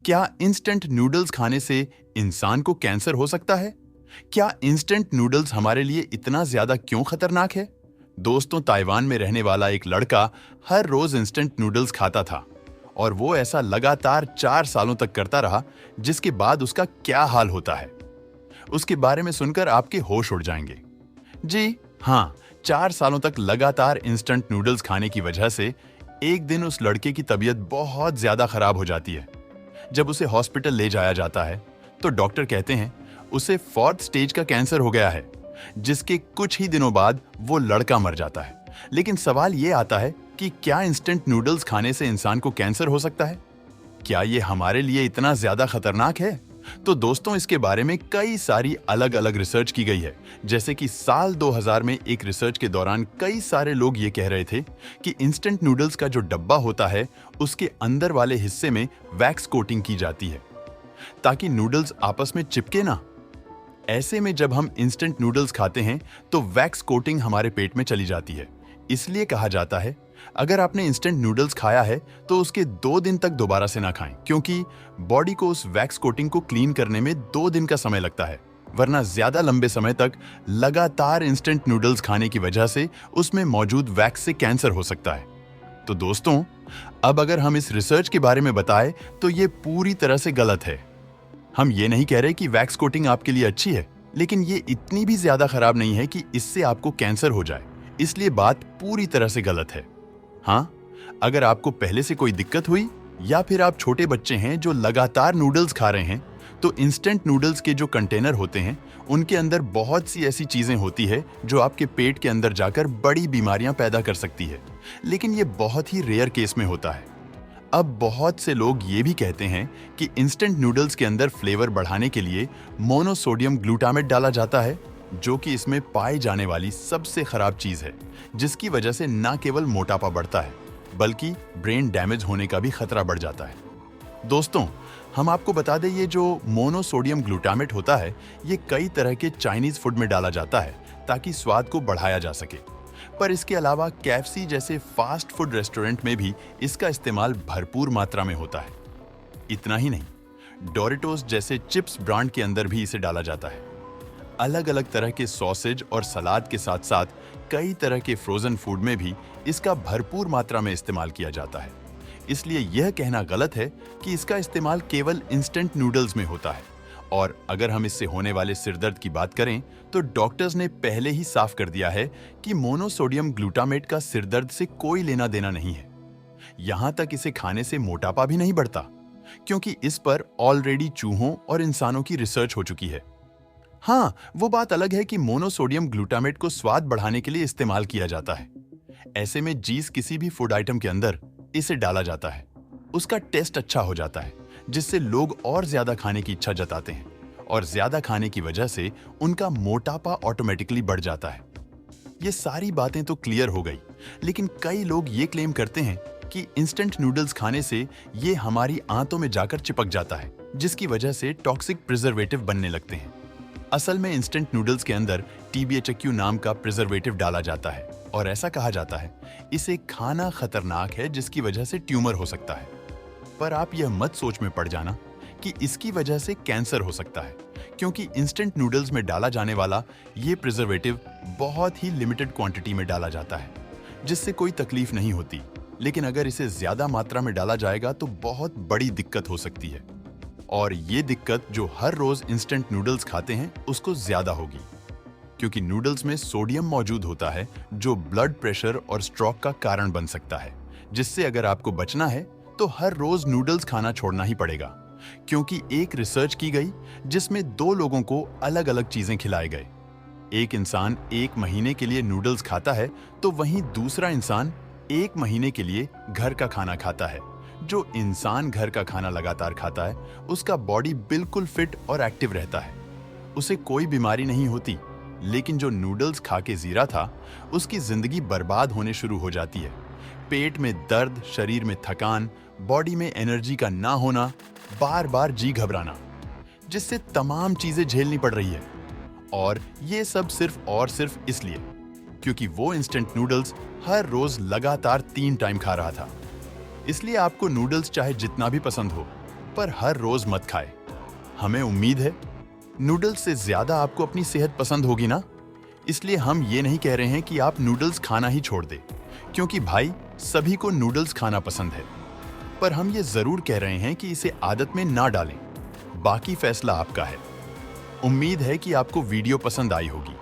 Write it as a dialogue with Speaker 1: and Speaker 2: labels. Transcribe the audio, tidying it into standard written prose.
Speaker 1: क्या instant noodles खाने से इंसान को कैंसर हो सकता है? क्या इंस्टेंट नूडल्स हमारे लिए इतना ज्यादा क्यों खतरनाक है? दोस्तों, ताइवान में रहने वाला एक लड़का हर रोज इंस्टेंट नूडल्स खाता था और वो ऐसा लगातार 4 सालों तक करता रहा, जिसके बाद उसका क्या हाल होता है उसके बारे में सुनकर आपके होश उड़ जाएंगे। जी हाँ, 4 सालों तक लगातार इंस्टेंट नूडल्स खाने की वजह से एक दिन उस लड़के की तबीयत बहुत ज्यादा खराब हो जाती है। जब उसे हॉस्पिटल ले जाया जाता है तो डॉक्टर कहते हैं उसे 4th स्टेज का कैंसर हो गया है, जिसके कुछ ही दिनों बाद वो लड़का मर जाता है। लेकिन सवाल ये आता है कि क्या इंस्टेंट नूडल्स खाने से इंसान को कैंसर हो सकता है? क्या ये हमारे लिए इतना ज्यादा खतरनाक है? तो दोस्तों, इसके बारे में कई सारी अलग अलग रिसर्च की गई है। जैसे कि साल 2000 में एक रिसर्च के दौरान कई सारे लोग ये कह रहे थे कि इंस्टेंट नूडल्स का जो डब्बा होता है उसके अंदर वाले हिस्से में वैक्स कोटिंग की जाती है ताकि नूडल्स आपस में चिपके ना। ऐसे में जब हम इंस्टेंट नूडल्स खाते हैं तो वैक्स कोटिंग हमारे पेट में चली जाती है। इसलिए कहा जाता है अगर आपने इंस्टेंट नूडल्स खाया है तो उसके 2 दिन तक दोबारा से ना खाएं, क्योंकि बॉडी को उस वैक्स कोटिंग को क्लीन करने में 2 दिन का समय लगता है। वरना ज्यादा लंबे समय तक लगातार इंस्टेंट नूडल्स खाने की वजह से उसमें मौजूद वैक्स से कैंसर हो सकता है। तो दोस्तों, अब अगर हम इस रिसर्च के बारे में बताएं तो ये पूरी तरह से गलत है। हम ये नहीं कह रहे कि वैक्स कोटिंग आपके लिए अच्छी है, लेकिन ये इतनी भी ज्यादा खराब नहीं है कि इससे आपको कैंसर हो जाए। इसलिए बात पूरी तरह से गलत है। हाँ, अगर आपको पहले से कोई दिक्कत हुई या फिर आप छोटे बच्चे हैं जो लगातार नूडल्स खा रहे हैं, तो इंस्टेंट नूडल्स के जो कंटेनर होते हैं उनके अंदर बहुत सी ऐसी चीजें होती है जो आपके पेट के अंदर जाकर बड़ी बीमारियां पैदा कर सकती है। लेकिन ये बहुत ही रेयर केस में होता है। अब बहुत से लोग ये भी कहते हैं कि इंस्टेंट नूडल्स के अंदर फ्लेवर बढ़ाने के लिए मोनोसोडियम ग्लूटामेट डाला जाता है, जो कि इसमें पाई जाने वाली सबसे खराब चीज है, जिसकी वजह से न केवल मोटापा बढ़ता है बल्कि ब्रेन डैमेज होने का भी खतरा बढ़ जाता है। दोस्तों, हम आपको बता दें, ये जो मोनोसोडियम ग्लूटामेट होता है ये कई तरह के चाइनीज फूड में डाला जाता है ताकि स्वाद को बढ़ाया जा सके। पर इसके अलावा KFC जैसे फास्ट फूड रेस्टोरेंट में भी इसका इस्तेमाल भरपूर मात्रा में होता है। इतना ही नहीं, डोरिटोस जैसे चिप्स ब्रांड के अंदर भी इसे डाला जाता है। अलग अलग तरह के सॉसेज और सलाद के साथ साथ कई तरह के फ्रोजन फूड में भी इसका भरपूर मात्रा में इस्तेमाल किया जाता है। इसलिए यह कहना गलत है कि इसका इस्तेमाल केवल इंस्टेंट नूडल्स में होता है। और अगर हम इससे होने वाले सिरदर्द की बात करें तो डॉक्टर्स ने पहले ही साफ कर दिया है कि मोनोसोडियम ग्लूटामेट का सिरदर्द से कोई लेना देना नहीं है। यहां तक इसे खाने से मोटापा भी नहीं बढ़ता, क्योंकि इस पर ऑलरेडी चूहों और इंसानों की रिसर्च हो चुकी है। हाँ, वो बात अलग है कि मोनोसोडियम ग्लूटामेट को स्वाद बढ़ाने के लिए इस्तेमाल किया जाता है। ऐसे में किसी भी फूड आइटम के अंदर इसे डाला जाता है, उसका टेस्ट अच्छा हो जाता है, जिससे लोग और ज्यादा खाने की इच्छा जताते हैं और ज्यादा खाने की वजह से उनका मोटापा ऑटोमेटिकली बढ़ जाता है। ये सारी बातें तो क्लियर हो गई, लेकिन कई लोग ये क्लेम करते हैं कि इंस्टेंट नूडल्स खाने से ये हमारी आंतों में जाकर चिपक जाता है, जिसकी वजह से टॉक्सिक प्रिजर्वेटिव बनने लगते हैं। असल में इंस्टेंट नूडल्स के अंदर TBHQ नाम का प्रिजर्वेटिव डाला जाता है और ऐसा कहा जाता है इसे खाना खतरनाक है, जिसकी वजह से ट्यूमर हो सकता है। पर आप यह मत सोच में पड़ जाना कि इसकी वजह से कैंसर हो सकता है, क्योंकि इंस्टेंट नूडल्स में डाला जाने वाला ये प्रिजर्वेटिव बहुत ही लिमिटेड क्वांटिटी में डाला जाता है, जिससे कोई तकलीफ नहीं होती। लेकिन अगर इसे ज्यादा मात्रा में डाला जाएगा तो बहुत बड़ी दिक्कत हो सकती है, और ये दिक्कत जो हर रोज इंस्टेंट नूडल्स खाते हैं उसको ज्यादा होगी, क्योंकि नूडल्स में सोडियम मौजूद होता है जो ब्लड प्रेशर और स्ट्रोक का कारण बन सकता है, जिससे अगर आपको बचना है तो हर रोज नूडल्स खाना छोड़ना ही पड़ेगा। क्योंकि एक रिसर्च की गई जिसमें 2 लोगों को अलग अलग चीजें खिलाए गए। एक इंसान 1 महीने के लिए नूडल्स खाता है तो वहीं दूसरा इंसान 1 महीने के लिए घर का खाना खाता है। जो इंसान घर का खाना लगातार खाता है उसका बॉडी बिल्कुल फिट और एक्टिव रहता है, उसे कोई बीमारी नहीं होती। लेकिन जो नूडल्स खा के जीरा था उसकी जिंदगी बर्बाद होने शुरू हो जाती है। पेट में दर्द, शरीर में थकान, बॉडी में एनर्जी का ना होना, बार बार जी घबराना, जिससे तमाम चीजें झेलनी पड़ रही है। और ये सब सिर्फ और सिर्फ इसलिए क्योंकि वो इंस्टेंट नूडल्स हर रोज लगातार 3 टाइम खा रहा था। इसलिए आपको नूडल्स चाहे जितना भी पसंद हो, पर हर रोज मत खाए। हमें उम्मीद है नूडल्स से ज्यादा आपको अपनी सेहत पसंद होगी ना? इसलिए हम ये नहीं कह रहे हैं कि आप नूडल्स खाना ही छोड़ दें, क्योंकि भाई सभी को नूडल्स खाना पसंद है। पर हम ये जरूर कह रहे हैं कि इसे आदत में ना डालें। बाकी फैसला आपका है। उम्मीद है कि आपको वीडियो पसंद आई होगी।